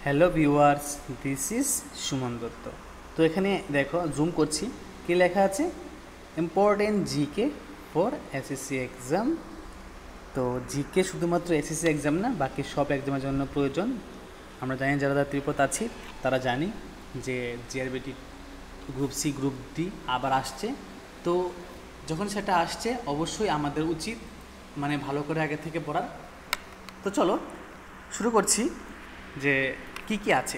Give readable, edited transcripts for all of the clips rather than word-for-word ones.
Hello viewers, this is Suman Dutta. তো এখানে দেখো জুম করছি, কি লেখা আছে, important GK for SSC exam. তো জিকে শুধুমাত্র এসএসসি এক্সাম না, বাকি সব এক্সামের জন্য প্রয়োজন। আমরা জানি যারা ত্রিপদ আছি তারা জানি যে GRBT group C group D আবার আসছে। তো যখন সেটা আসছে অবশ্যই আমাদের উচিত ভালো করে আগে থেকে পড়ার। তো চলো শুরু করছি যে কি কি আছে।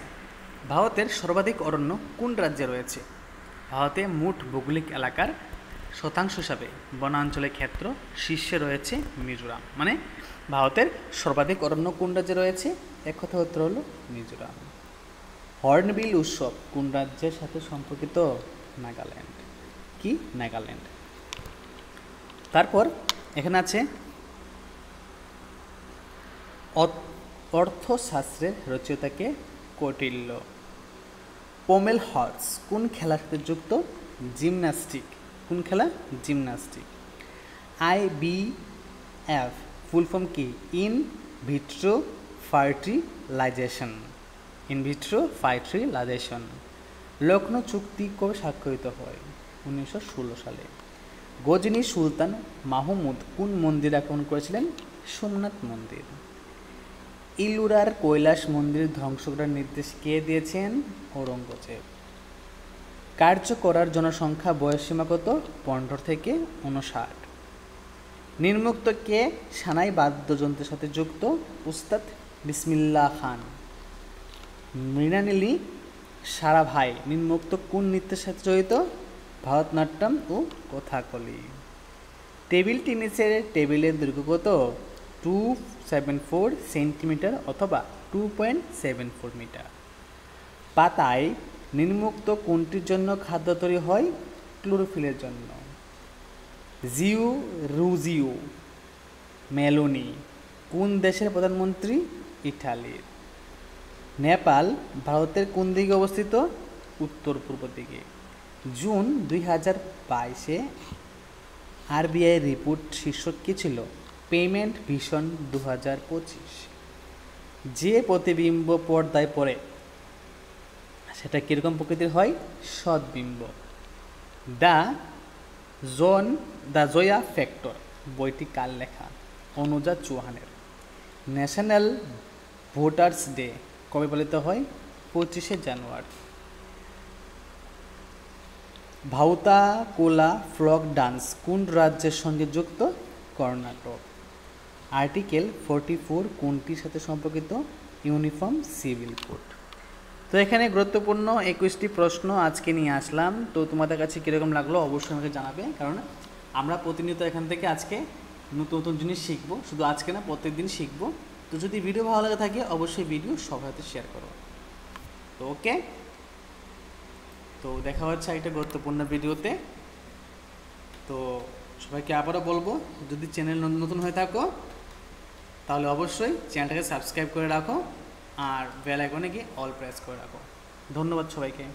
ভারতের সর্বাধিক অরণ্য কোন রাজ্যে রয়েছে? ভারতে মোট ভৌগোলিক এলাকার শতাংশ হিসাবে বনাঞ্চলের ক্ষেত্র শীর্ষে রয়েছে মিজোরাম। ভারতের সর্বাধিক অরণ্য কোন রাজ্যে রয়েছে? এক কথা উত্তর হলো মিজোরাম। হর্নবিল উৎসব কোন রাজ্যের সাথে সম্পর্কিত? নাগাল্যান্ড। কি? নাগাল্যান্ড। তারপর এখানে আছে অর্থশাস্ত্রের রচয়িতাকে কৌটিল্য। পোমেল হর্স কোন খেলার সাথে যুক্ত? জিমন্যাস্টিক। কোন খেলা? জিমন্যাস্টিক। IVF ফুল ফর্ম কি? In vitro fertilisation. In vitro fertilisation. Lucknow চুক্তি কবে স্বাক্ষরিত হয়? 1916 সালে। গজনী সুলতান মাহমুদ কোন মন্দির আক্রমণ করেছিলেন? সোমনাথ মন্দির। ইলুরার কৈলাস মন্দির ধ্বংস করার নির্দেশ কে দিয়েছেন? ঔরঙ্গজেব। কার্য করার জনসংখ্যা বয়সসীমা কত? 15 থেকে 59। নির্মুক্ত কে সানাই বাদ্যযন্ত্রের সাথে যুক্ত? উস্তাদ বিসমিল্লাহ খান। মৃণালিনী সারাভাই নির্মুক্ত কোন নৃত্যের সাথে জড়িত? ভারতনাট্যম ও কথাকলি। টেবিল টেনিসের টেবিলের দৈর্ঘ্য কত? 274 সেন্টিমিটার অথবা 2.74 মিটার। পাতায় নির্মুক্ত কোনটির জন্য খাদ্য তৈরি হয়? ক্লোরোফিলের জন্য। জিও রুজিও মেলোনি কোন দেশের প্রধানমন্ত্রী? ইটালির। নেপাল ভারতের কোন দিকে অবস্থিত? উত্তর পূর্ব দিকে। জুন 2022-এ RBI রিপোর্ট শীর্ষক কী ছিল? Payment vision 2025। যে প্রতিবিম্ব পর্দায় পড়ে সেটা কীরকম প্রকৃতির হয়? সদ্বিম্ব। দ্য জয়া ফ্যাক্টর বইটি কার লেখা? অনুজা চৌহানের। ন্যাশনাল ভোটার্স ডে কবে পালিত হয়? 25শে জানুয়ারি। ভাউতাকুলা ফ্লক ডান্স কোন রাজ্যের সঙ্গে যুক্ত? কর্ণাটক। আর্টিকেল 44 কোনটির সাথে সম্পর্কিত? Uniform civil code. তো এখানে গুরুত্বপূর্ণ 21টি প্রশ্ন আজকে নিয়ে আসলাম। তো তোমাদের কাছে কীরকম লাগলো অবশ্যই আমাকে জানাবে, কারণ আমরা প্রতিনিয়ত এখান থেকে আজকে নতুন নতুন জিনিস শিখবো। শুধু আজকে না, প্রত্যেক দিন শিখবো। তো যদি ভিডিও ভালো লাগে থাকে অবশ্যই ভিডিও সবার সাথে শেয়ার করো। তো ওকে, তো দেখা হচ্ছে একটা গুরুত্বপূর্ণ ভিডিওতে। তো সবাইকে আবারও বলবো, যদি চ্যানেল নতুন হয়ে থাকো তাহলে অবশ্যই চ্যানেলটাকে সাবস্ক্রাইব করে রাখো আর বেল আইকনে গিয়ে অল প্রেস করে রাখো। ধন্যবাদ সবাইকে।